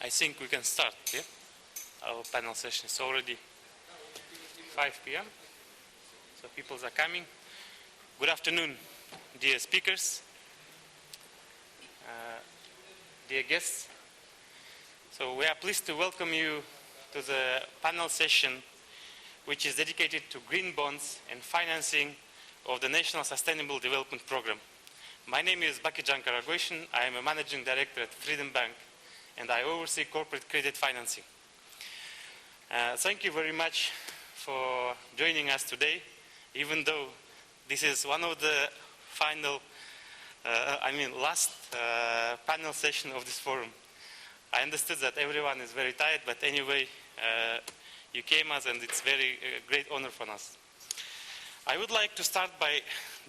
I think we can start, yeah? Our panel session is already 5 p.m. So people are coming. Good afternoon, dear speakers, dear guests. So we are pleased to welcome you to the panel session, which is dedicated to green bonds and financing of the National Sustainable Development Program. My name is Bakijan Karagoyshin. I am a managing director at Freedom Bank, and I oversee corporate credit financing. Thank you very much for joining us today, even though this is one of the last panel session of this forum. I understood that everyone is very tired, but anyway, you came us, and it's very great honor for us. I would like to start by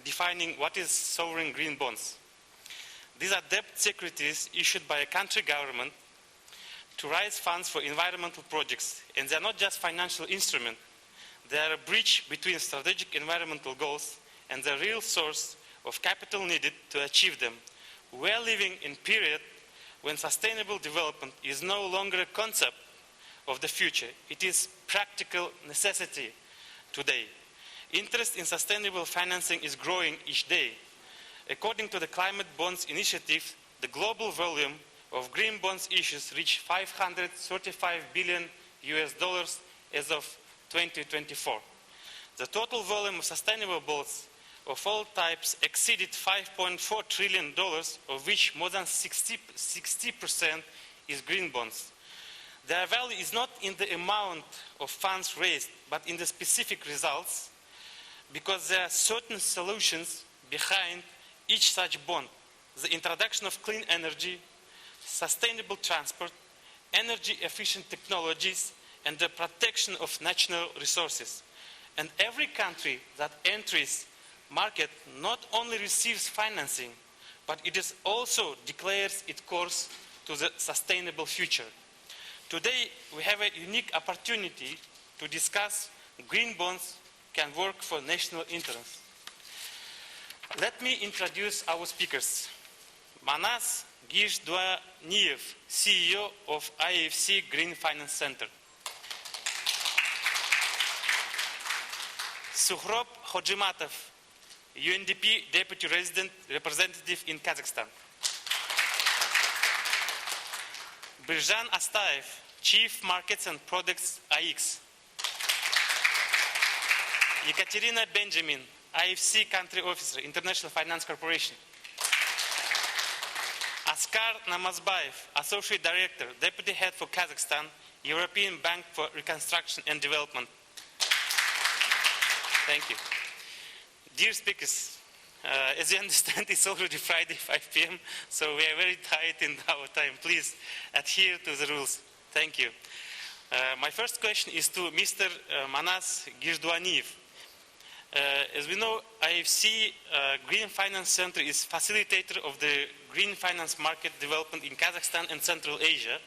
defining what is sovereign green bonds. These are debt securities issued by a country government to raise funds for environmental projects, and they are not just financial instruments. They are a bridge between strategic environmental goals and the real source of capital needed to achieve them. We are living in a period when sustainable development is no longer a concept of the future. It is practical necessity today. Interest in sustainable financing is growing each day. According to the Climate Bonds Initiative, the global volume of green bonds issues reached $535 billion as of 2024. The total volume of sustainable bonds of all types exceeded $5.4 trillion, of which more than 60% is green bonds. Their value is not in the amount of funds raised, but in the specific results, because there are certain solutions behind each such bond. The introduction of clean energy, sustainable transport, energy-efficient technologies, and the protection of natural resources. And every country that enters market not only receives financing, but it is also declares its course to the sustainable future. Today, we have a unique opportunity to discuss green bonds can work for national interest. Let me introduce our speakers. Manas Gizhduaniev, CEO of IFC Green Finance Center. Suhrob Hojimatov, UNDP Deputy Representative in Kazakhstan. Birjan Astaev, Chief Markets and Products, AX. Ekaterina Benjamin, IFC Country Officer, International Finance Corporation. Askar Namazbayev, Associate Director, Deputy Head for Kazakhstan, European Bank for Reconstruction and Development. Thank you. Dear speakers, as you understand, it's already Friday, 5 p.m., so we are very tight in our time. Please adhere to the rules. Thank you. My first question is to Mr. Manas Gizhduaniev. As we know, IFC Green Finance Center is facilitator of the green finance market development in Kazakhstan and Central Asia,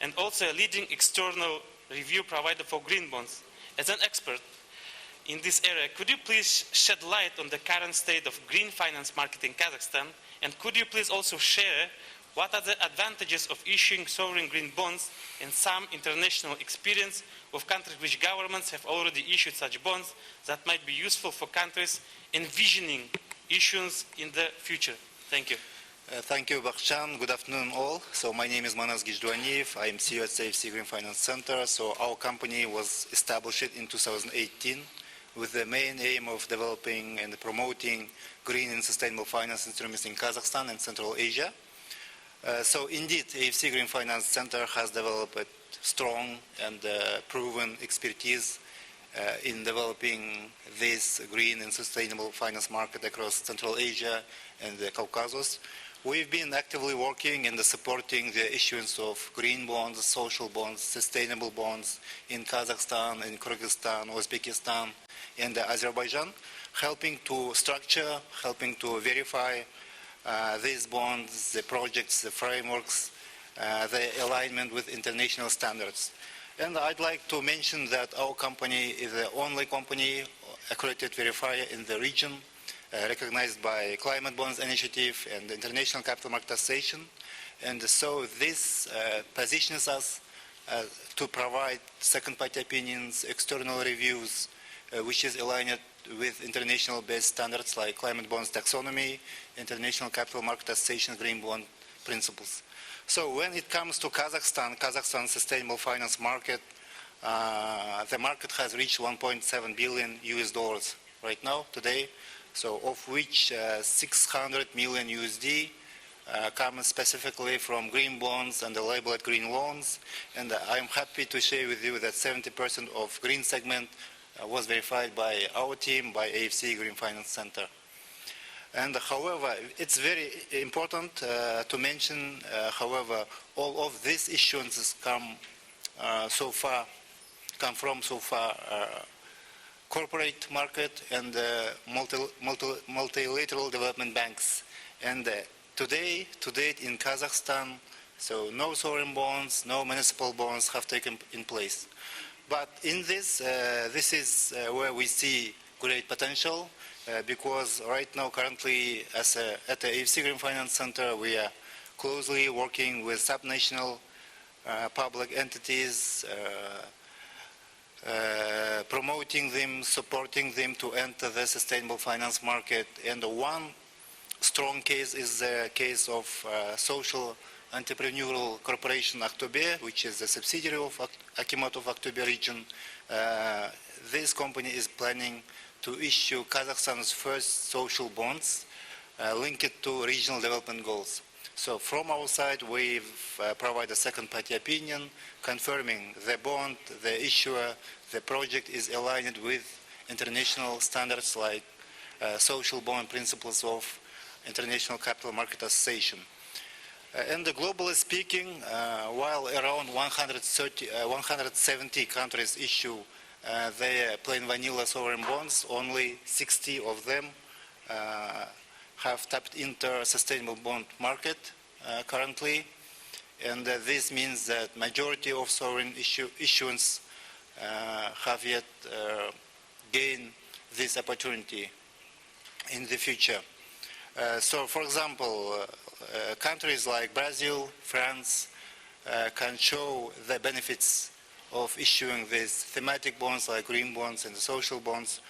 and also a leading external review provider for green bonds. As an expert in this area, could you please shed light on the current state of green finance market in Kazakhstan, and could you please also share what are the advantages of issuing sovereign green bonds and some international experience of countries which governments have already issued such bonds that might be useful for countries envisioning issuance in the future? Thank you. Thank you, Bakhchan. Good afternoon, all. So my name is Manas Gizhduaniev. I am CEO at IFC Green Finance Center. So our company was established in 2018 with the main aim of developing and promoting green and sustainable finance instruments in Kazakhstan and Central Asia. So indeed, IFC Green Finance Center has developed a strong and proven expertise in developing this green and sustainable finance market across Central Asia and the Caucasus. We've been actively working and supporting the issuance of green bonds, social bonds, sustainable bonds in Kazakhstan, in Kyrgyzstan, Uzbekistan, and Azerbaijan, helping to structure, helping to verify these bonds, the projects, the frameworks, the alignment with international standards. And I'd like to mention that our company is the only company accredited verifier in the region recognized by Climate Bonds Initiative and the International Capital Market Association. And so this positions us to provide second-party opinions, external reviews, which is aligned with international based standards like Climate Bonds Taxonomy, International Capital Market Association Green Bond Principles. So when it comes to Kazakhstan's sustainable finance market, the market has reached 1.7 billion US dollars right now, today, so of which 600 million USD comes specifically from green bonds and the labeled green loans. And I'm happy to share with you that 70% of green segment was verified by our team, by AFC Green Finance Center. And however, it's very important to mention, however, all of these issuances come from corporate market and multilateral development banks. And to date in Kazakhstan, so no sovereign bonds, no municipal bonds have taken in place. But in this is where we see great potential, because right now, currently, at the AFC Green Finance Center, we are closely working with subnational public entities, promoting them, supporting them to enter the sustainable finance market. And one strong case is the case of social entrepreneurial corporation Aktobe, which is a subsidiary of Akimat of Aktobe region. This company is planning to issue Kazakhstan's first social bonds linked to regional development goals. So from our side, we provide a second-party opinion confirming the bond, the issuer, the project is aligned with international standards like social bond principles of International Capital Market Association. And globally speaking, while around 170 countries issue their plain vanilla sovereign bonds, only 60 of them have tapped into sustainable bond market currently. And this means that majority of sovereign issuance have yet gained this opportunity in the future. So, for example, countries like Brazil, France can show the benefits of issuing these thematic bonds like green bonds and social bonds.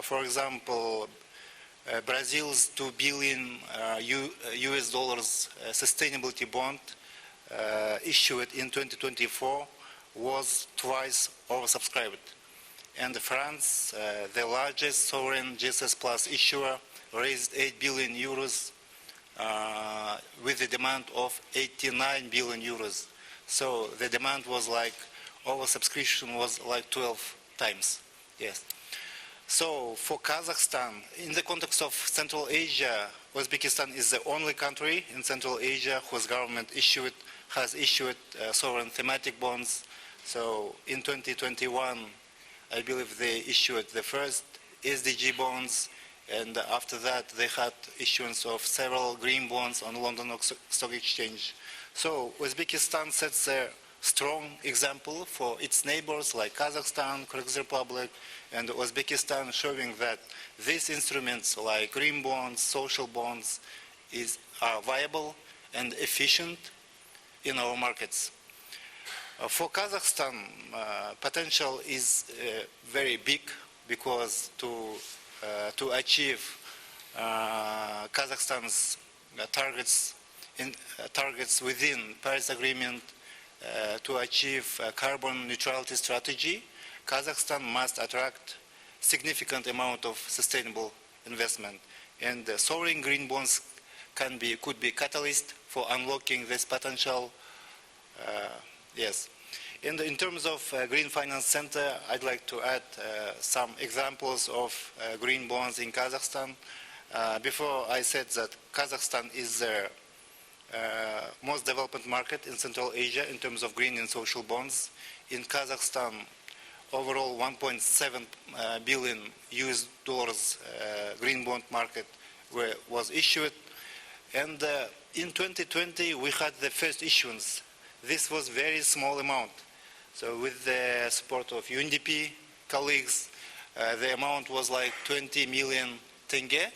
For example, Brazil's $2 billion US dollars sustainability bond issued in 2024 was twice oversubscribed. And France, the largest sovereign GSS Plus issuer, raised 8 billion euros with the demand of 89 billion euros. So the demand was like, oversubscription was like 12 times. Yes. So for Kazakhstan, in the context of Central Asia, Uzbekistan is the only country in Central Asia whose government has issued sovereign thematic bonds. So in 2021, I believe they issued the first SDG bonds, and after that they had issuance of several green bonds on London Stock Exchange. So Uzbekistan sets a strong example for its neighbors like Kazakhstan, Kyrgyz Republic, and Uzbekistan, showing that these instruments like green bonds, social bonds are viable and efficient in our markets. For Kazakhstan, potential is very big, because to achieve Kazakhstan's targets within Paris Agreement, to achieve carbon neutrality strategy, Kazakhstan must attract significant amount of sustainable investment, and sovereign green bonds could be catalyst for unlocking this potential. Yes. And in terms of Green Finance Center, I'd like to add some examples of green bonds in Kazakhstan. Before I said that Kazakhstan is the most developed market in Central Asia in terms of green and social bonds. In Kazakhstan, overall 1.7 billion US dollars green bond market was issued. And in 2020, we had the first issuance. This was very small amount. So with the support of UNDP colleagues, the amount was like 20 million tenge.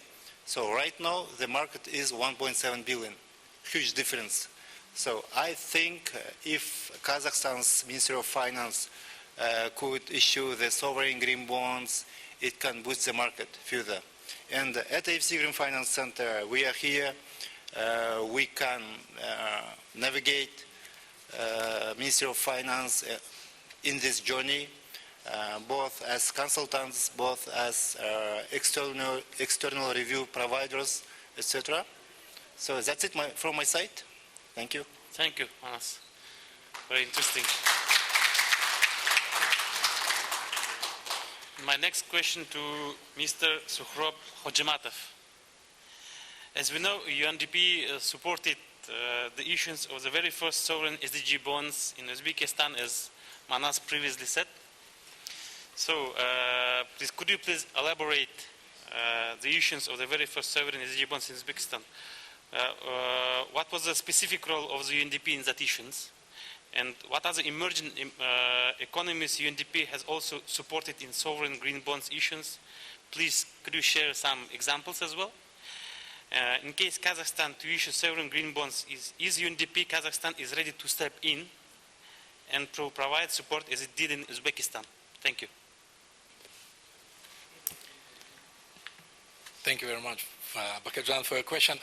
So right now, the market is 1.7 billion. Huge difference. So I think if Kazakhstan's Ministry of Finance could issue the sovereign green bonds, it can boost the market further. And at AFC Green Finance Center, we are here. We can navigate Ministry of Finance in this journey, both as consultants, both as external review providers, etc. So that's it from my side. Thank you. Thank you, Manas. Very interesting. My next question to Mr. Sukhrob Hojimatov. As we know, UNDP supported the issuance of the very first sovereign SDG bonds in Uzbekistan, as Manas previously said. So, could you please elaborate the issuance of the very first sovereign SDG bonds in Uzbekistan? What was the specific role of the UNDP in that issuance? And what are the emerging economies UNDP has also supported in sovereign green bonds issuance? Please, could you share some examples as well? In case Kazakhstan to issue sovereign green bonds, is UNDP Kazakhstan is ready to step in and to provide support as it did in Uzbekistan? Thank you. Thank you very much, Bakarjan, for your question.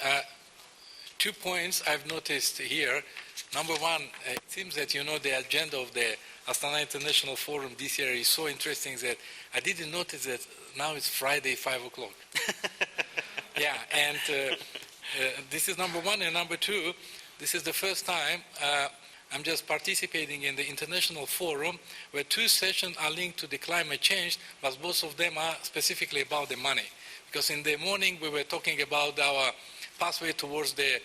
2 points I've noticed here. Number one, it seems that the agenda of the Astana International Forum this year is so interesting that I didn't notice that now it's Friday, 5 o'clock. Yeah, and this is number one. And number two, this is the first time I'm just participating in the International Forum where 2 sessions are linked to the climate change, but both of them are specifically about the money. Because in the morning we were talking about our pathway towards the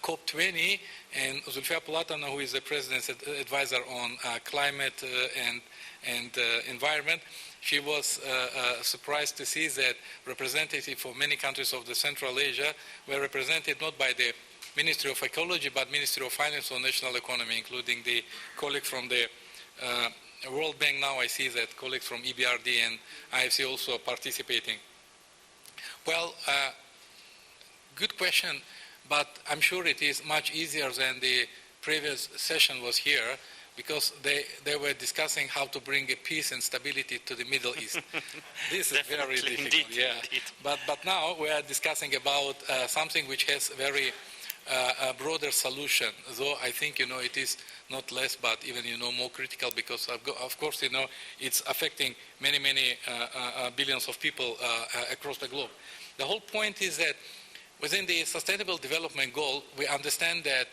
COP20, and Zulfiya Pulatana, who is the President's advisor on climate and environment, she was surprised to see that representatives for many countries of the Central Asia were represented not by the Ministry of Ecology, but Ministry of Finance or National Economy, including the colleague from the World Bank. Now I see that colleagues from EBRD and IFC also are participating. Well, good question, but I'm sure it is much easier than the previous session was here, because they were discussing how to bring a peace and stability to the Middle East. This is very difficult, indeed, yeah. Indeed. But now we are discussing about something which has very a broader solution, though I think, it is not less, but even, more critical, because of course, it's affecting many, many billions of people across the globe. The whole point is that within the Sustainable Development Goal, we understand that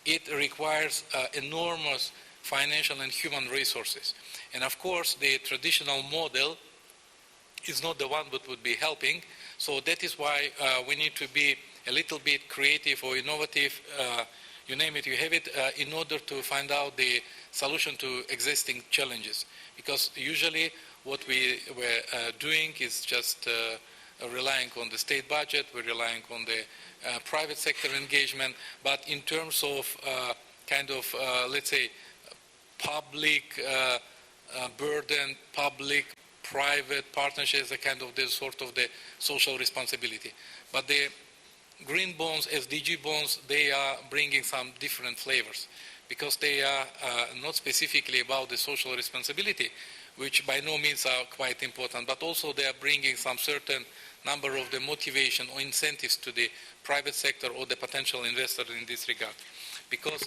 it requires enormous financial and human resources. And of course, the traditional model is not the one that would be helping. So that is why we need to be a little bit creative or innovative, you name it, you have it, in order to find out the solution to existing challenges. Because usually what we were doing is just relying on the state budget, we're relying on the private sector engagement, but in terms of let's say, public burden, public-private partnerships, a kind of this sort of the social responsibility. But the green bonds, SDG bonds, they are bringing some different flavors, because they are not specifically about the social responsibility, which by no means are quite important, but also they are bringing some certain number of the motivation or incentives to the private sector or the potential investor in this regard. Because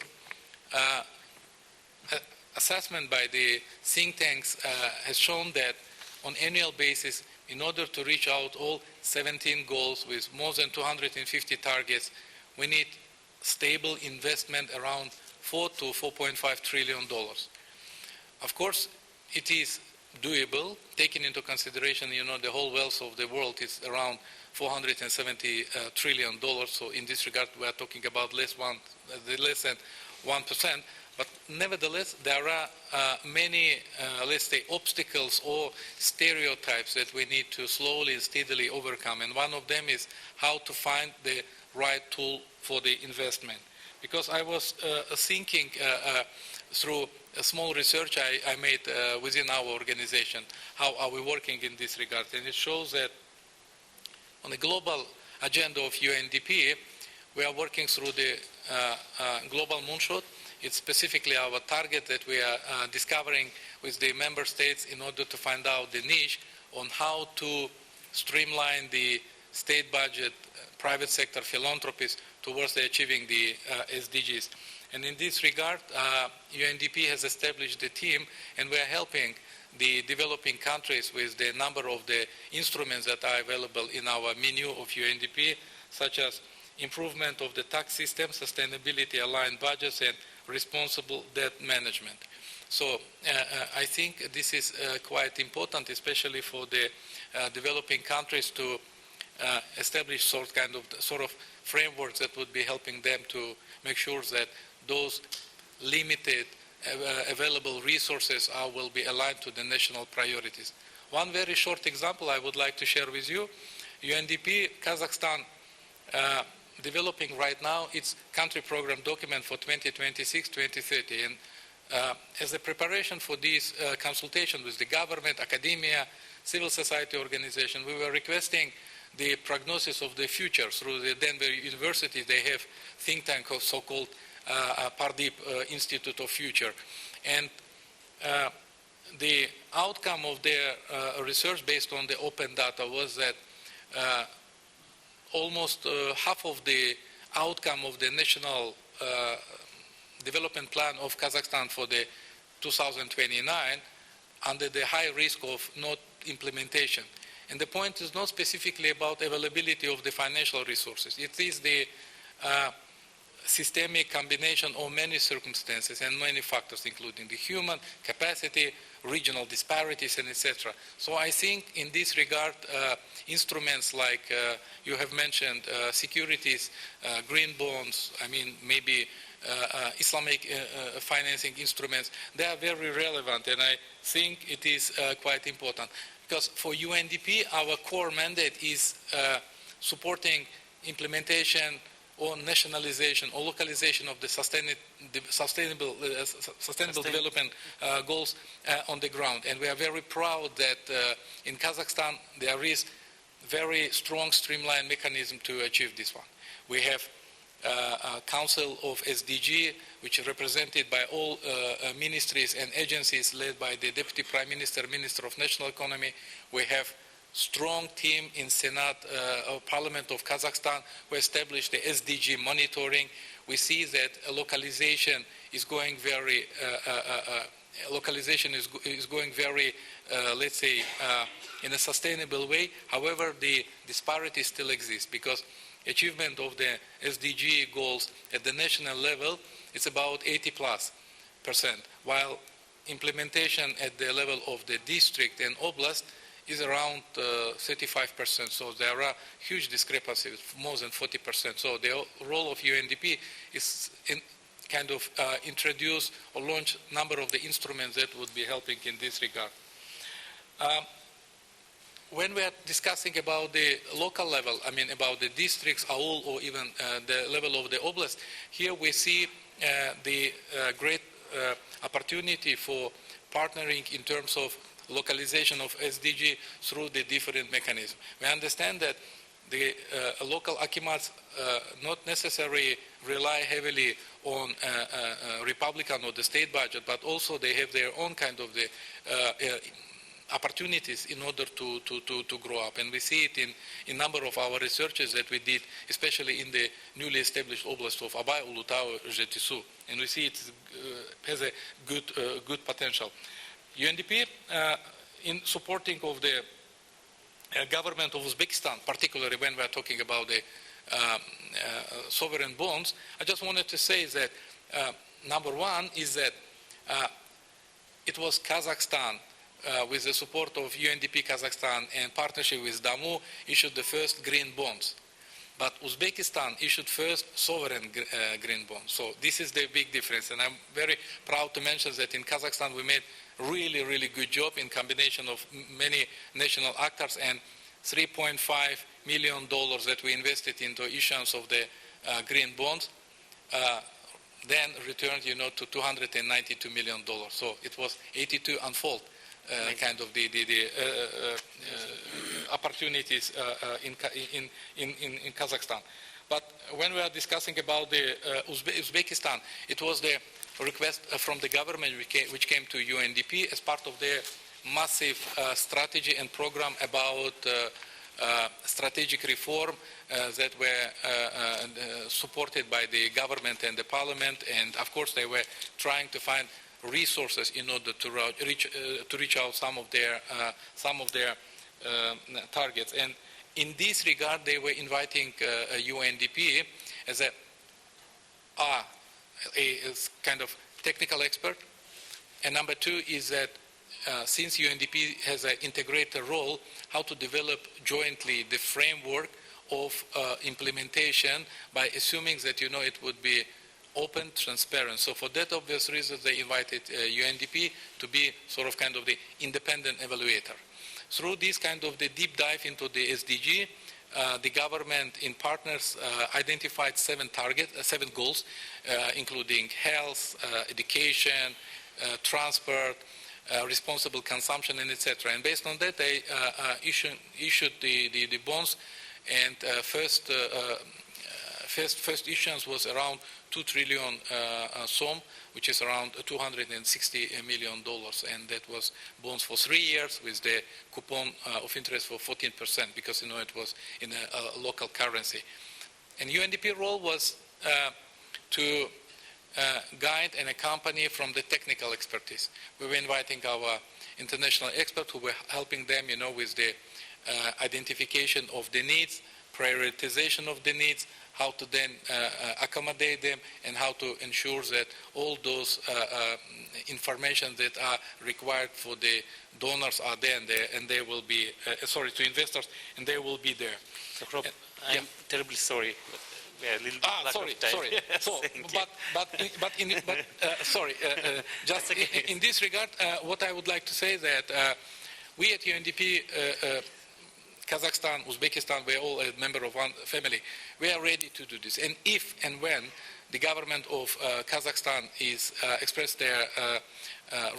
assessment by the think tanks has shown that on annual basis, in order to reach out all 17 goals with more than 250 targets, we need stable investment around $4 to $4.5 trillion. Of course, it is doable, taking into consideration, the whole wealth of the world is around $470 trillion. So in this regard, we are talking about less than 1%. But nevertheless, there are many, let's say, obstacles or stereotypes that we need to slowly and steadily overcome. And one of them is how to find the right tool for the investment. Because I was thinking through a small research I made within our organization, how are we working in this regard. And it shows that on the global agenda of UNDP, we are working through the global moonshot. It's specifically our target that we are discovering with the member states in order to find out the niche on how to streamline the state budget, private sector philanthropies towards achieving the SDGs. And in this regard, UNDP has established a team, and we are helping the developing countries with the number of the instruments that are available in our menu of UNDP, such as improvement of the tax system, sustainability-aligned budgets, and responsible debt management. So I think this is quite important, especially for the developing countries to establish sort of frameworks that would be helping them to make sure that those limited available resources will be aligned to the national priorities. One very short example I would like to share with you. UNDP Kazakhstan developing right now its country program document for 2026-2030. And as a preparation for this consultation with the government, academia, civil society organization, we were requesting the prognosis of the future through the Denver University. They have think tank of so-called Pardip Institute of Future. And the outcome of their research based on the open data was that almost half of the outcome of the national development plan of Kazakhstan for the 2029 under the high risk of not implementation. And the point is not specifically about availability of the financial resources. It is the systemic combination of many circumstances and many factors, including the human capacity, regional disparities, and etc. So I think in this regard, instruments like you have mentioned, securities, green bonds, I mean maybe Islamic financing instruments, they are very relevant, and I think it is quite important. Because for UNDP, our core mandate is supporting implementation or nationalization or localization of the sustainable development goals on the ground. And we are very proud that in Kazakhstan there is very strong streamlined mechanism to achieve this one. We have a Council of SDG, which is represented by all ministries and agencies led by the Deputy Prime Minister, Minister of National Economy. We have strong team in Senate of Parliament of Kazakhstan who established the SDG monitoring. We see that localization is going very let's say, in a sustainable way. However, the disparities still exist because achievement of the SDG goals at the national level is about 80+%, while implementation at the level of the district and oblast is around 35%. So there are huge discrepancies, more than 40%. So the role of UNDP is in kind of introduce or launch a number of the instruments that would be helping in this regard. When we are discussing about the local level, I mean about the districts, AUL, or even the level of the oblast, here we see the great opportunity for partnering in terms of localization of SDG through the different mechanisms. We understand that the local akimats not necessarily rely heavily on Republican or the state budget, but also they have their own kind of the opportunities in order to grow up. And we see it in a number of our researches that we did, especially in the newly established oblast of Abay, Ulutau, Zhetisu. And we see it has a good potential. UNDP, in supporting of the government of Uzbekistan, particularly when we are talking about the sovereign bonds, I just wanted to say that number one is that it was Kazakhstan, with the support of UNDP Kazakhstan and partnership with DAMU, issued the first green bonds. But Uzbekistan issued first sovereign green bonds. So this is the big difference. And I'm very proud to mention that in Kazakhstan we made really, really good job in combination of many national actors, and $3.5 million that we invested into issuance of the green bonds then returned, to $292 million. So it was 82 unfold. kind of the opportunities in Kazakhstan. But when we are discussing about the Uzbekistan, it was the request from the government which came to UNDP as part of their massive strategy and program about strategic reform that were supported by the government and the parliament, and of course they were trying to find resources in order to reach out some of their targets. And in this regard, they were inviting UNDP as a kind of technical expert. And number two is that since UNDP has an integrator role, how to develop jointly the framework of implementation by assuming that, it would be open, transparent. So for that obvious reason, they invited UNDP to be sort of kind of the independent evaluator. Through this kind of the deep dive into the SDG, the government in partners identified 7 goals, including health, education, transport, responsible consumption, and etc. And based on that, they issued the bonds, and first issuance was around 2 trillion som, which is around $260 million, and that was bonds for 3 years with the coupon of interest for 14%, because it was in a local currency. And UNDP role was to guide and accompany from the technical expertise. We were inviting our international experts who were helping them, with the identification of the needs, prioritization of the needs, how to then accommodate them, and how to ensure that all those information that are required for the donors are there, and they will be, to investors, and they will be there. So, Rob, I'm terribly sorry. We are a little lack sorry. of time. Sorry. So, just in this regard, what I would like to say that we at UNDP, Kazakhstan, Uzbekistan, we are all a member of one family. We are ready to do this. And if and when the government of Kazakhstan is expressed their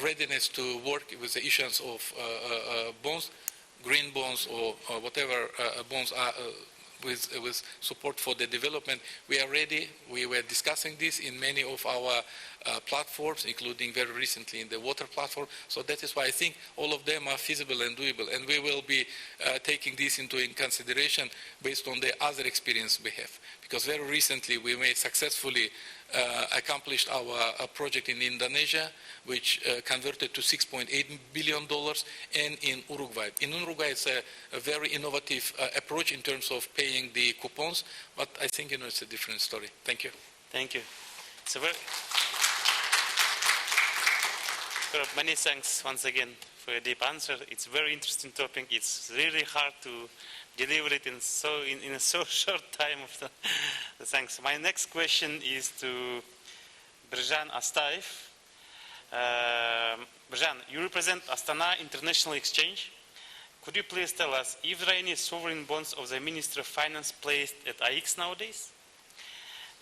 readiness to work with the issuance of bonds, green bonds or whatever bonds are with support for the development, we are ready. We were discussing this in many of our platforms, including very recently in the water platform. So that is why I think all of them are feasible and doable. And we will be taking this into consideration based on the other experience we have. Because very recently we may successfully accomplished our project in Indonesia, which converted to $6.8 billion, and in Uruguay. In Uruguay, it's a very innovative approach in terms of paying the coupons, but I think it's a different story. Thank you. Thank you. So many thanks once again for a deep answer. It's a very interesting topic. It's really hard to deliver it in a so short time. Thanks. My next question is to Birjan Astaev. Birjan, you represent Astana International Exchange. Could you please tell us if there are any sovereign bonds of the Ministry of Finance placed at AX nowadays?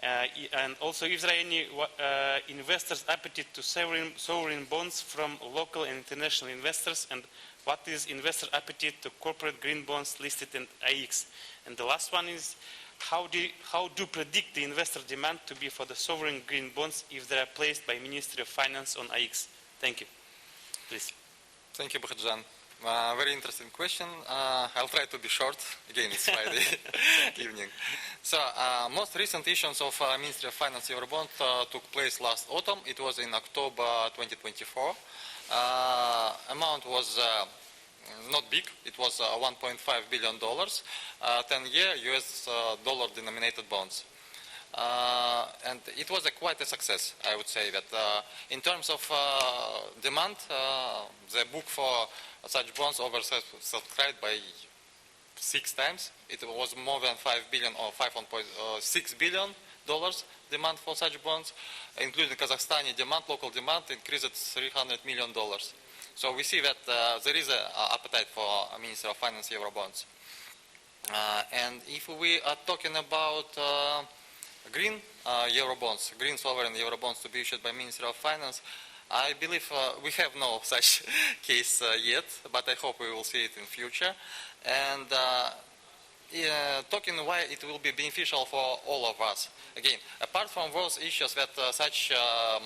And also if there are any investors' appetite to sovereign bonds from local and international investors, and what is investor appetite to corporate green bonds listed in AX? And the last one is, how do you predict the investor demand to be for the sovereign green bonds if they are placed by Ministry of Finance on AX? Thank you. Please. Thank you, Birjan. Very interesting question. I'll try to be short. Again, it's Friday evening. So, most recent issuance of Ministry of Finance Eurobond took place last autumn. It was in October 2024. Amount was not big. It was $1.5 billion, 10-year US dollar denominated bonds. And it was quite a success, I would say. That in terms of demand, the book for such bonds oversubscribed by 6 times. It was more than 5 billion or $5.6 billion demand for such bonds, including Kazakhstani demand, local demand increased at $300 million. So we see that there is an appetite for Ministry of Finance Eurobonds. And if we are talking about green Eurobonds, green sovereign Eurobonds to be issued by Ministry of Finance, I believe we have no such case yet, but I hope we will see it in future. And talking why it will be beneficial for all of us. Again, apart from those issues that such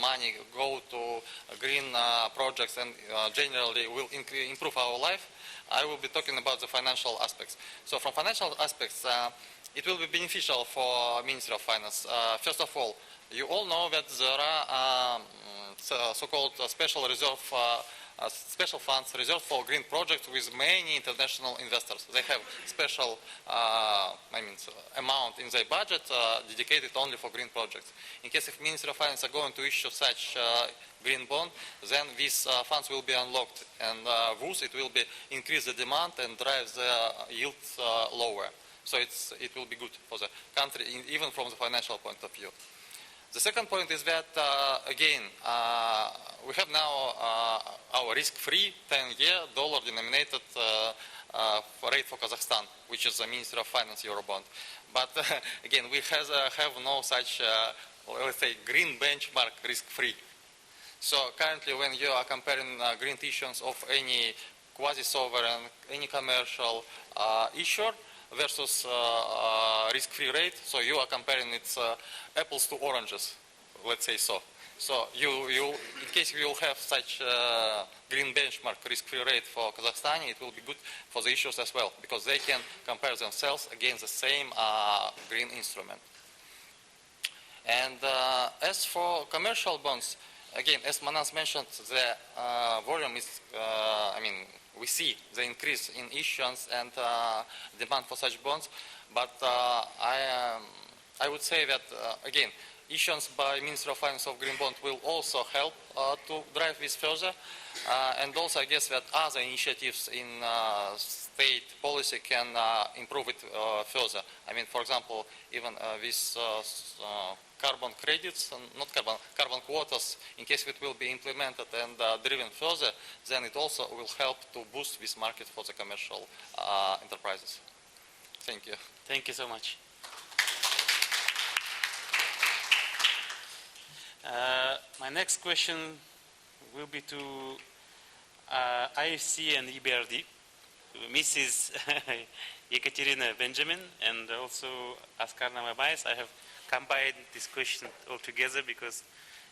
money go to green projects and generally will improve our life, I will be talking about the financial aspects. So from financial aspects, it will be beneficial for Ministry of Finance. First of all, you all know that there are so-called special reserve special funds reserved for green projects with many international investors. They have special amount in their budget dedicated only for green projects. In case if Ministry of Finance are going to issue such green bond, then these funds will be unlocked, and thus it will be increase the demand and drive the yields lower. So it will be good for the country, even from the financial point of view. The second point is that, again, we have now our risk-free 10-year dollar-denominated rate for Kazakhstan, which is the Ministry of Finance Eurobond. But again, we have no such, let's say, green benchmark risk-free. So currently, when you are comparing green issuance of any quasi-sovereign, any commercial issuer versus risk-free rate, so you are comparing its apples to oranges, let's say so. So in case you will have such green benchmark risk-free rate for Kazakhstan, it will be good for the issuers as well, because they can compare themselves against the same green instrument. And as for commercial bonds, again, as Manas mentioned, the volume is, we see the increase in issuance and demand for such bonds, but I would say that, again, issuance by Ministry of Finance of green bond will also help to drive this further, and also I guess that other initiatives in state policy can improve it further. For example, even this carbon credits, carbon quotas, in case it will be implemented and driven further, then it also will help to boost this market for the commercial enterprises. Thank you. Thank you so much. My next question will be to IFC and EBRD, Mrs. Ekaterina Benjamin, and also Askarna Mabais. I have combined this question all together because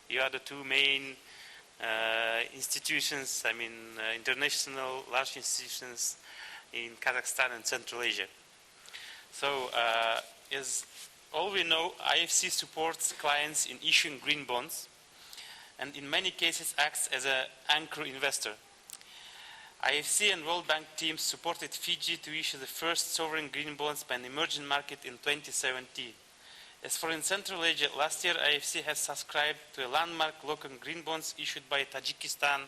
you are the two main institutions, international large institutions in Kazakhstan and Central Asia. So, as all we know, IFC supports clients in issuing green bonds and in many cases acts as an anchor investor. IFC and World Bank teams supported Fiji to issue the first sovereign green bonds by an emerging market in 2017. As for in Central Asia, last year IFC has subscribed to a landmark local green bonds issued by Tajikistan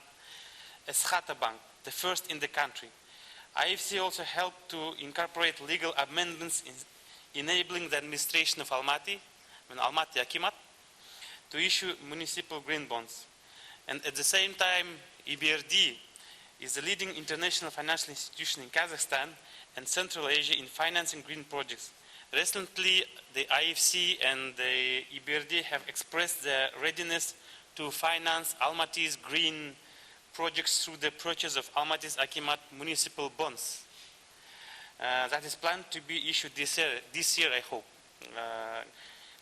Eskhata Bank, the first in the country. IFC also helped to incorporate legal amendments enabling the administration of Almaty Akimat, to issue municipal green bonds. And at the same time, EBRD is the leading international financial institution in Kazakhstan and Central Asia in financing green projects. Recently, the IFC and the EBRD have expressed their readiness to finance Almaty's green projects through the purchase of Almaty's Akimat municipal bonds. That is planned to be issued this year, I hope.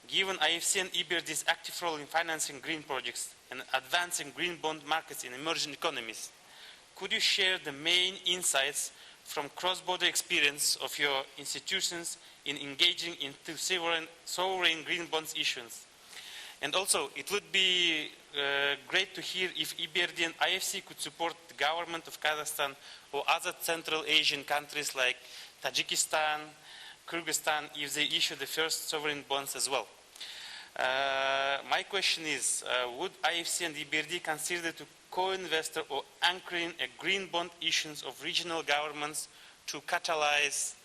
Given IFC and EBRD's active role in financing green projects and advancing green bond markets in emerging economies, could you share the main insights from cross-border experience of your institutions in engaging into sovereign green bonds issuance? And also, it would be great to hear if EBRD and IFC could support the government of Kazakhstan or other Central Asian countries like Tajikistan, Kyrgyzstan, if they issue the first sovereign bonds as well. My question is, would IFC and EBRD consider to co-investor or anchoring a green bond issuance of regional governments to catalyze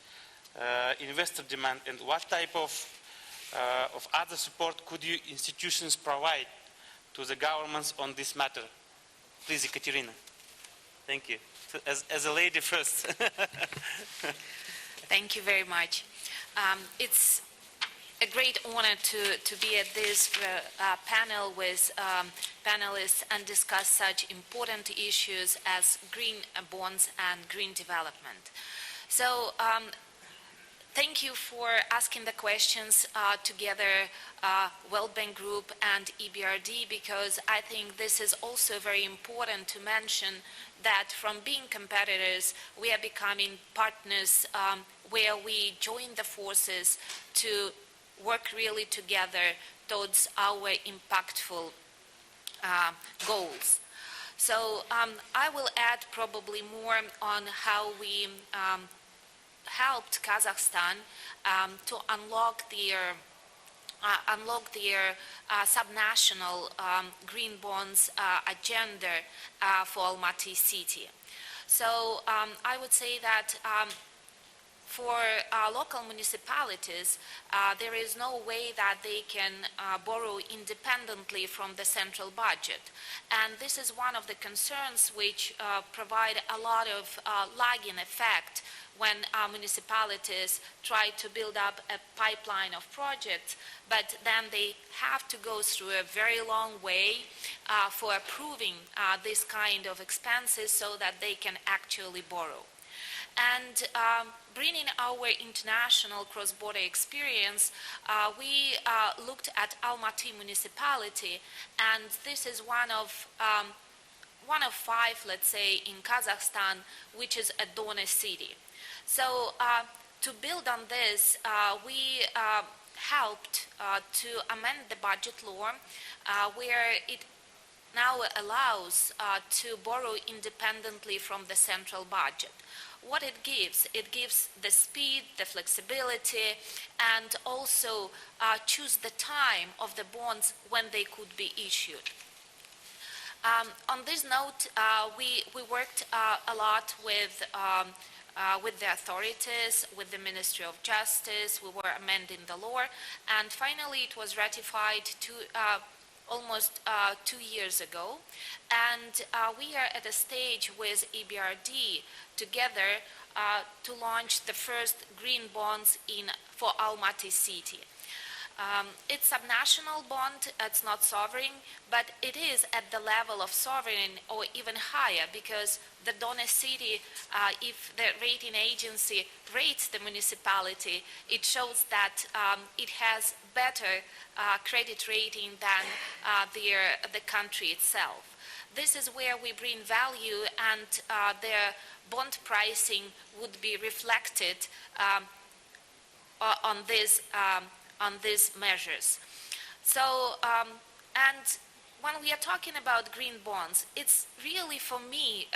investor demand, and what type of other support could you institutions provide to the governments on this matter? Please, Ekaterina. Thank you. So as a lady first. Thank you very much. It's a great honor to be at this panel with panelists and discuss such important issues as green bonds and green development. So thank you for asking the questions together, World Bank Group and EBRD, because I think this is also very important to mention that from being competitors, we are becoming partners where we join the forces to work really together towards our impactful goals. So I will add probably more on how we helped Kazakhstan to unlock their subnational green bonds agenda for Almaty city. So I would say that for local municipalities, there is no way that they can borrow independently from the central budget. And this is one of the concerns which provide a lot of lagging effect when municipalities try to build up a pipeline of projects, but then they have to go through a very long way for approving this kind of expenses so that they can actually borrow. And bringing our international cross-border experience, we looked at Almaty municipality, and this is one of 5, let's say, in Kazakhstan, which is a donor city. So to build on this, we helped to amend the budget law where it now allows to borrow independently from the central budget. What it gives the speed, the flexibility, and also choose the time of the bonds when they could be issued. On this note, we worked a lot with the authorities, with the Ministry of Justice. We were amending the law, and finally it was ratified almost 2 years ago. And we are at a stage with EBRD together to launch the first green bonds for Almaty city. It's a subnational bond, it's not sovereign, but it is at the level of sovereign or even higher, because the donor city, if the rating agency rates the municipality, it shows that it has better credit rating than the country itself. This is where we bring value, and their bond pricing would be reflected on these measures. So, and when we are talking about green bonds, it's really, for me,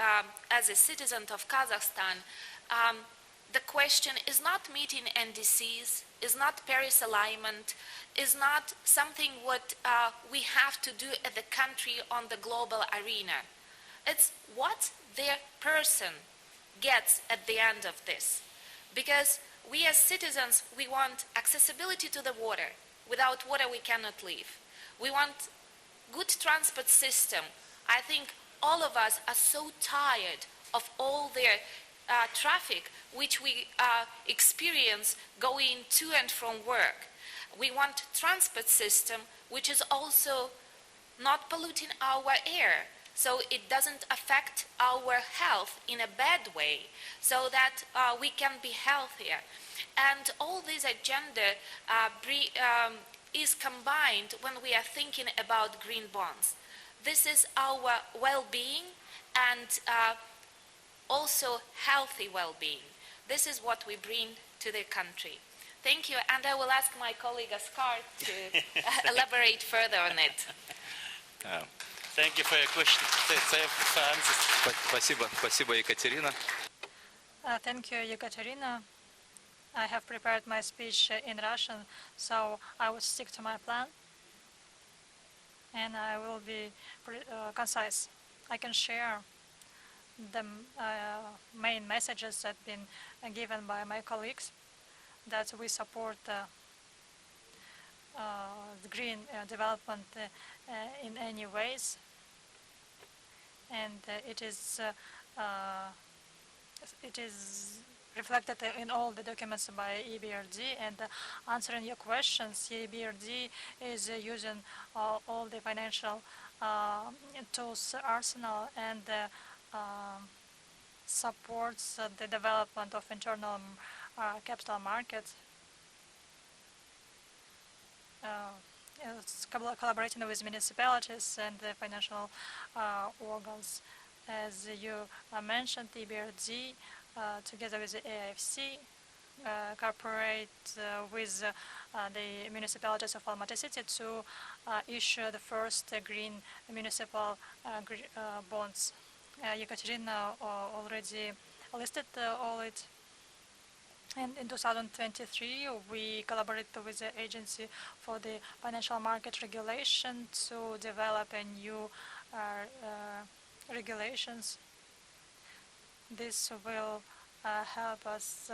as a citizen of Kazakhstan, the question is not meeting NDCs, is not Paris alignment, is not something what we have to do at the country on the global arena. It's what their person gets at the end of this. Because we as citizens, we want accessibility to the water. Without water, we cannot live. We want good transport system. I think all of us are so tired of all their traffic which we experience going to and from work. We want transport system which is also not polluting our air, so it doesn't affect our health in a bad way, so that we can be healthier. And all this agenda is combined when we are thinking about green bonds. This is our well-being and also healthy well-being. This is what we bring to the country. Thank you, and I will ask my colleague Askar to elaborate further on it. Thank you for your question. Спасибо, Екатерина. Thank you, Ekaterina. I have prepared my speech in Russian, so I will stick to my plan, and I will be concise. I can share the main messages that have been given by my colleagues, that we support the green development in any ways, and it is reflected in all the documents by EBRD. And answering your questions, EBRD is using all the financial tools arsenal and supports the development of internal capital markets. It's collaborating with municipalities and the financial organs. As you mentioned, EBRD, together with the AFC, cooperate with the municipalities of Almaty City to issue the first green municipal bonds. Ekaterina already listed all it. And in 2023, we collaborated with the Agency for the Financial Market Regulation to develop a new regulations. This will help us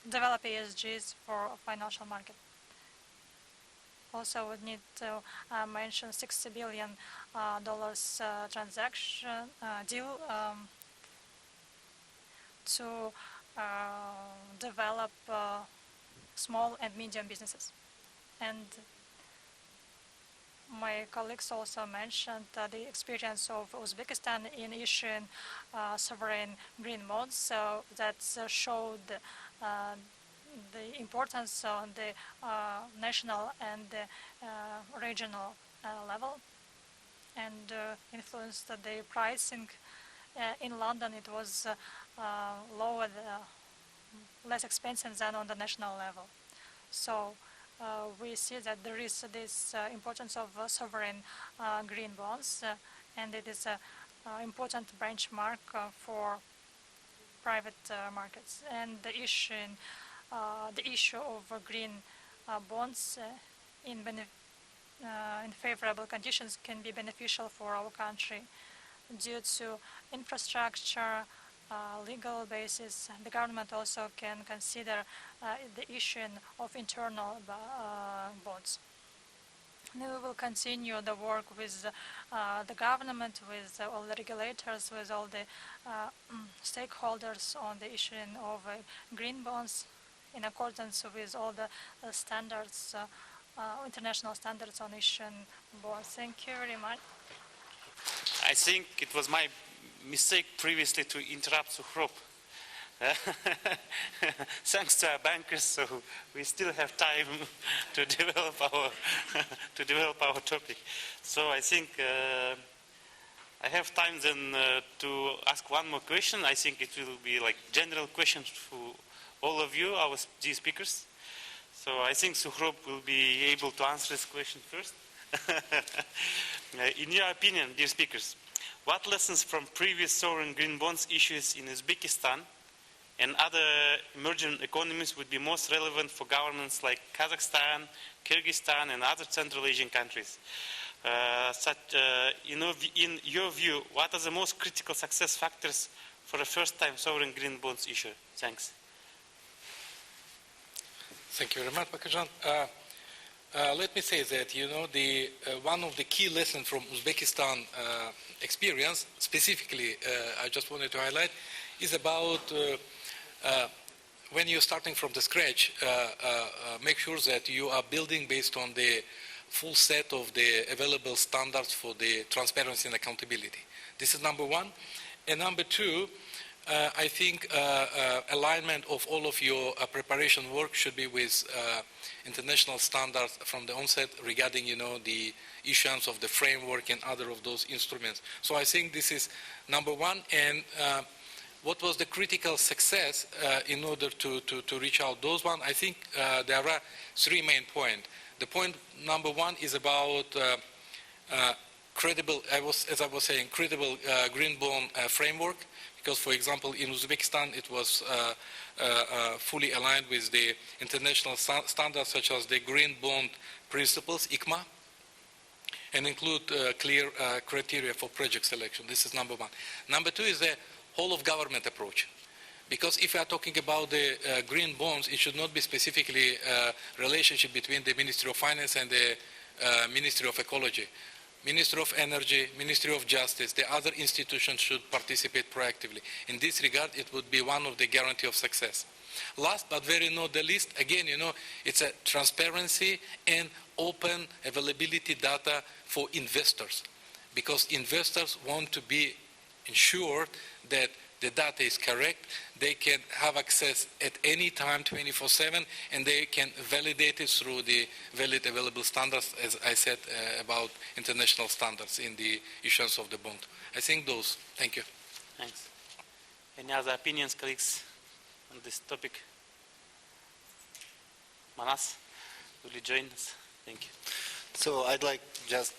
develop ESGs for financial market. Also, we need to mention $60 billion transaction deal to develop small and medium businesses. And my colleagues also mentioned the experience of Uzbekistan in issuing sovereign green bonds, so that showed the importance on the national and regional level, and influenced the pricing. In London, it was lower, less expensive than on the national level. So we see that there is this importance of sovereign green bonds, and it is an important benchmark for private markets. And the issue of green bonds in favorable conditions can be beneficial for our country due to infrastructure, legal basis. The government also can consider the issuing of internal bonds. And we will continue the work with the government, with all the regulators, with all the stakeholders on the issuing of green bonds in accordance with all the standards, international standards on issuing bonds. Thank you very much. I think it was my mistake previously to interrupt Suhrab. Thanks to our bankers, so we still have time to develop our topic. So I think I have time then to ask one more question. I think it will be like general questions for all of you, our speakers. So I think Suhrab will be able to answer this question first. In your opinion, dear speakers, what lessons from previous sovereign green bonds issues in Uzbekistan and other emerging economies would be most relevant for governments like Kazakhstan, Kyrgyzstan, and other Central Asian countries? In your view, what are the most critical success factors for a first-time sovereign green bonds issue? Thanks. Thank you very much, Bakajan. Let me say that, one of the key lessons from Uzbekistan experience, specifically, I just wanted to highlight, is about when you're starting from the scratch, make sure that you are building based on the full set of the available standards for the transparency and accountability. This is number one. And number two, I think alignment of all of your preparation work should be with international standards from the onset regarding, the issuance of the framework and other of those instruments. So I think this is number one. And what was the critical success in order to reach out those one? I think there are three main points. The point number one is about credible, as I was saying, credible green bond framework. Because, for example, in Uzbekistan, it was fully aligned with the international standards such as the Green Bond Principles, ICMA, and include clear criteria for project selection. This is number one. Number two is the whole of government approach. Because if we are talking about the green bonds, it should not be specifically a relationship between the Ministry of Finance and the Ministry of Ecology. Ministry of Energy, Ministry of Justice, the other institutions should participate proactively. In this regard, it would be one of the guarantee of success. Last but very not the least, again, it's a transparency and open availability data for investors, because investors want to be ensured that the data is correct, they can have access at any time 24/7, and they can validate it through the valid available standards, as I said, about international standards in the issuance of the bond. I think those. Thank you. Thanks. Any other opinions, colleagues, on this topic? Manas, will you join us? Thank you. So I'd like just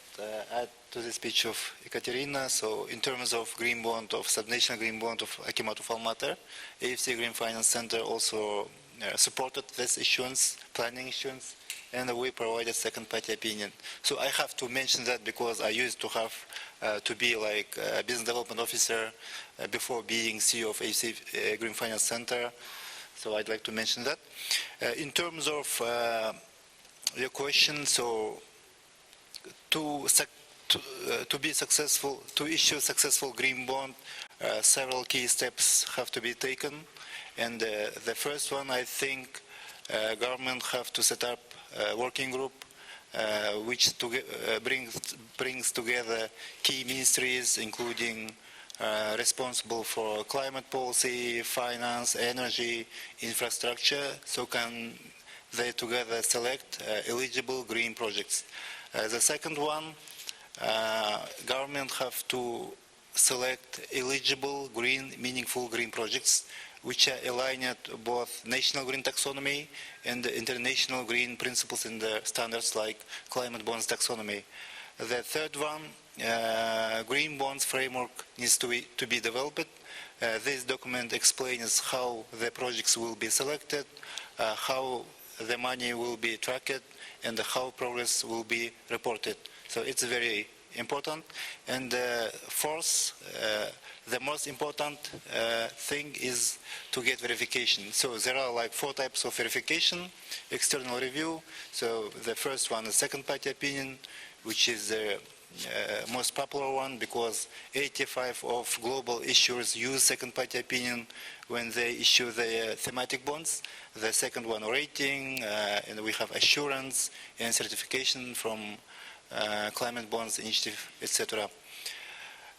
add to the speech of Ekaterina. So in terms of green bond, of subnational green bond of Akimat of Almaty, AFC Green Finance Center also supported this issuance, planning issuance, and we provided second party opinion. So I have to mention that because I used to have to be like a business development officer before being CEO of AFC Green Finance Center. So I'd like to mention that. In terms of your question, so to be successful, to issue successful green bond, several key steps have to be taken. And the first one, I think, government have to set up a working group which brings together key ministries, including responsible for climate policy, finance, energy, infrastructure, so can they together select eligible green projects. The second one, government have to select eligible green, meaningful green projects, which are aligned both national green taxonomy and the international green principles and the standards like climate bonds taxonomy. The third one, green bonds framework needs to be developed. This document explains how the projects will be selected, how the money will be tracked, and how progress will be reported. So it's very important. And fourth, the most important thing is to get verification. So there are like 4 types of verification: external review. So the first one is second party opinion, which is the most popular one because 85% of global issuers use second party opinion when they issue their thematic bonds. The second one, rating, and we have assurance and certification from climate bonds initiative, etc.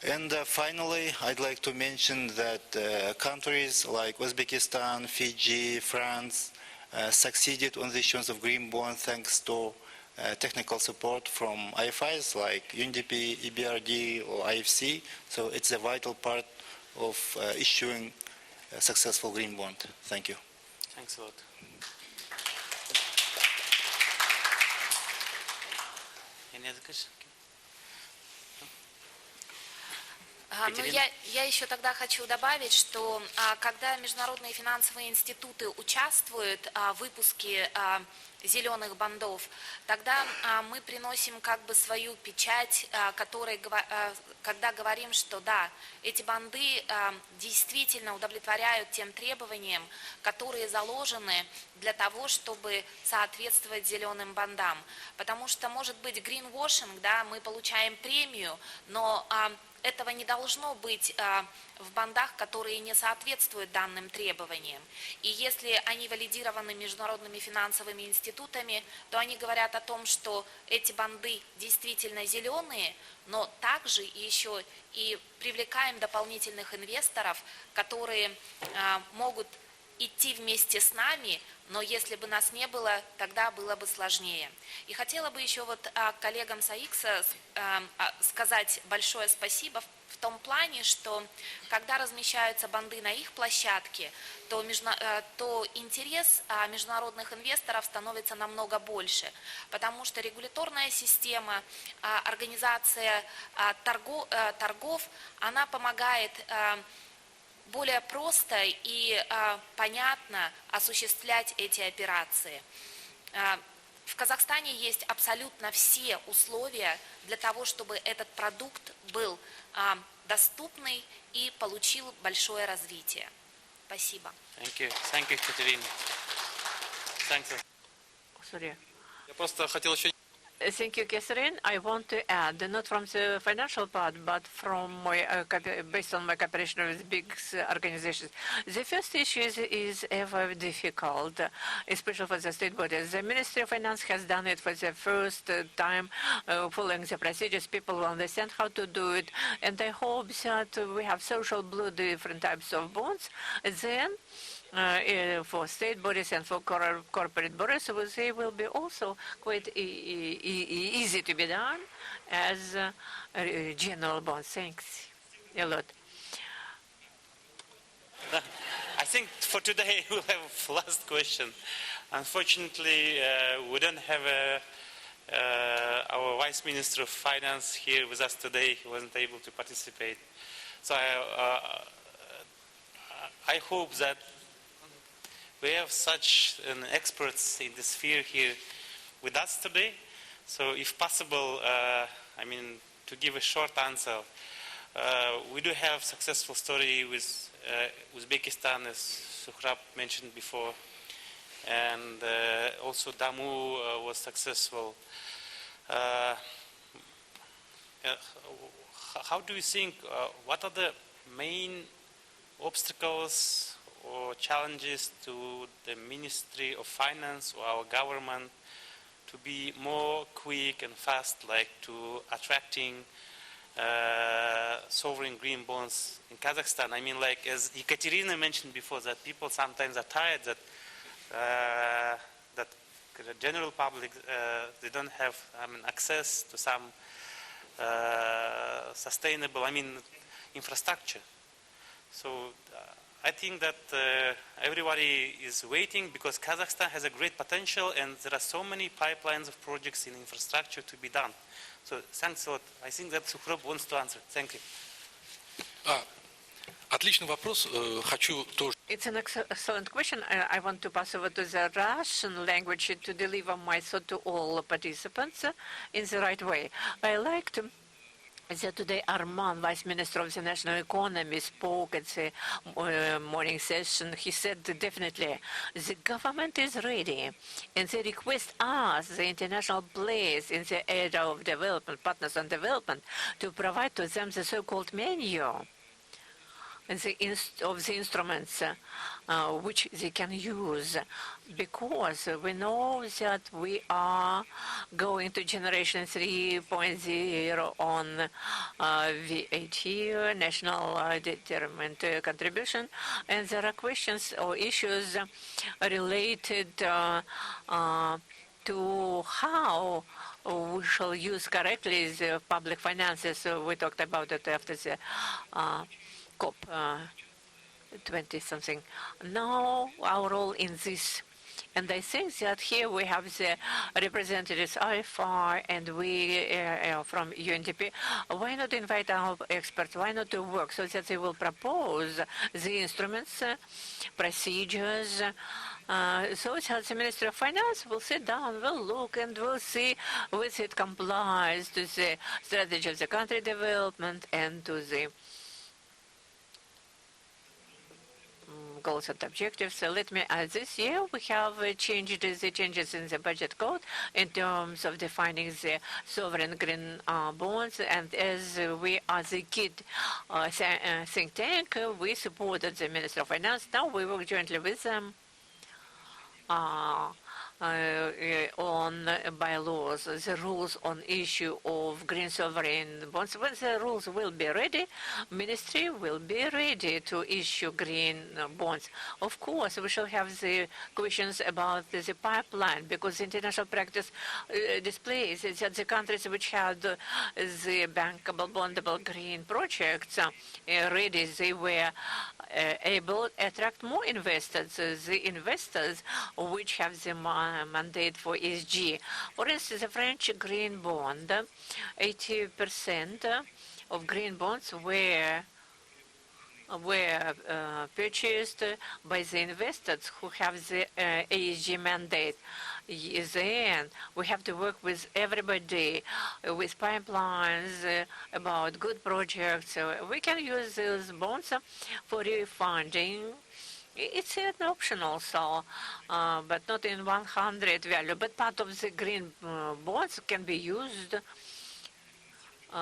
And finally, I'd like to mention that countries like Uzbekistan, Fiji, France succeeded on the issuance of green bonds thanks to technical support from IFIs like UNDP, EBRD, or IFC. So it's a vital part of issuing a successful green bond. Thank you. Thanks a lot. Any other questions? Ну, я еще тогда хочу добавить, что когда международные финансовые институты участвуют в выпуске зеленых бондов, тогда мы приносим как бы свою печать, когда говорим, что да, эти бонды действительно удовлетворяют тем требованиям, которые заложены для того, чтобы соответствовать зеленым бондам. Потому что может быть greenwashing, да, мы получаем премию, но этого не должно быть в бондах, которые не соответствуют данным требованиям. И если они валидированы международными финансовыми институтами, то они говорят о том, что эти бонды действительно зеленые, но также еще и привлекаем дополнительных инвесторов, которые могут идти вместе с нами, но если бы нас не было, тогда было бы сложнее. И хотела бы еще вот коллегам с АИКСа сказать большое спасибо в том плане, что когда размещаются бонды на их площадке, то интерес международных инвесторов становится намного больше, потому что регуляторная система, организация торгов, она помогает более просто и понятно осуществлять эти операции. В Казахстане есть абсолютно все условия для того, чтобы этот продукт был доступный и получил большое развитие. Спасибо. Thank you, Katerina. Thanks. Sorry. Я просто хотел еще Thank you, Catherine. I want to add, not from the financial part, but from my, based on my cooperation with big organizations. The first issue is ever difficult, especially for the state bodies. The Ministry of Finance has done it for the first time, following the procedures. People will understand how to do it, and I hope that we have social blue, different types of bonds. Then, for state bodies and for corporate bodies, so they will be also quite easy to be done as general bonds. Thanks a lot. I think for today we'll have last question. Unfortunately, we don't have our Vice Minister of Finance here with us today. He wasn't able to participate. So I hope that we have such experts in this sphere here with us today. So if possible, I mean, to give a short answer, we do have successful story with Uzbekistan, as Suhrab mentioned before, and also Damu was successful. How do you think, what are the main obstacles or challenges to the Ministry of Finance or our government to be more quick and fast, like to attracting sovereign green bonds in Kazakhstan? I mean, like as Ekaterina mentioned before, that people sometimes are tired that that the general public they don't have access to some sustainable, infrastructure. So I think that everybody is waiting because Kazakhstan has a great potential and there are so many pipelines of projects in infrastructure to be done. So thanks a lot. I think that Suhrab wants to answer. Thank you. Отличный вопрос. Хочу тоже. It's an excellent question. I want to pass over to the Russian language to deliver my thought to all participants in the right way. I like to that today Arman, Vice Minister of the National Economy, spoke at the morning session. He said definitely the government is ready and they request us, the international players in the area of development, partners on development, to provide to them the so-called menu of the instruments which they can use, because we know that we are going to generation 3.0 on VAT, national determined contribution, and there are questions or issues related to how we shall use correctly the public finances. We talked about it after the COP 20-something. Now our role in this, and I think that here we have the representatives IFR and we from UNDP. Why not invite our experts? Why not to work so that they will propose the instruments, procedures, so that the Ministry of Finance will sit down, will look, and will see whether it complies to the strategy of the country development and to the goals and objectives. So let me add, this year we have changed the changes in the budget code in terms of defining the sovereign green bonds, and as we are the key think tank, we supported the Minister of Finance. Now we work jointly with them on bylaws, the rules on issue of green sovereign bonds. When the rules will be ready, Ministry will be ready to issue green bonds. Of course, we shall have the questions about the pipeline, because international practice displays that the countries which had the bankable, bondable green projects ready, they were able to attract more investors. The investors which have the mandate for ESG. For instance, the French green bond, 80% of green bonds were purchased by the investors who have the ESG mandate. Then we have to work with everybody, with pipelines, about good projects. We can use those bonds for refunding It's an option also, but not in 100 value. But part of the green bonds can be used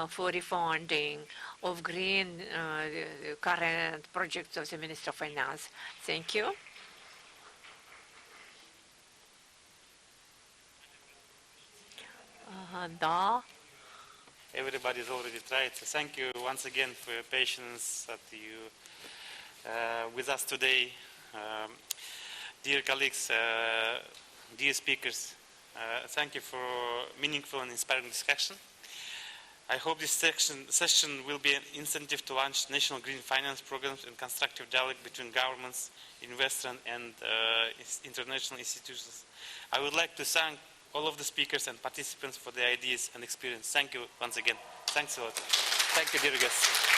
for refunding of green the current projects of the Minister of Finance. Thank you. Da. Everybody's already tried. So thank you once again for your patience that you with us today. Dear colleagues, dear speakers, thank you for meaningful and inspiring discussion. I hope this session will be an incentive to launch national green finance programs and constructive dialogue between governments, investors, and international institutions. I would like to thank all of the speakers and participants for their ideas and experience. Thank you once again. Thanks a lot. Thank you, dear guests.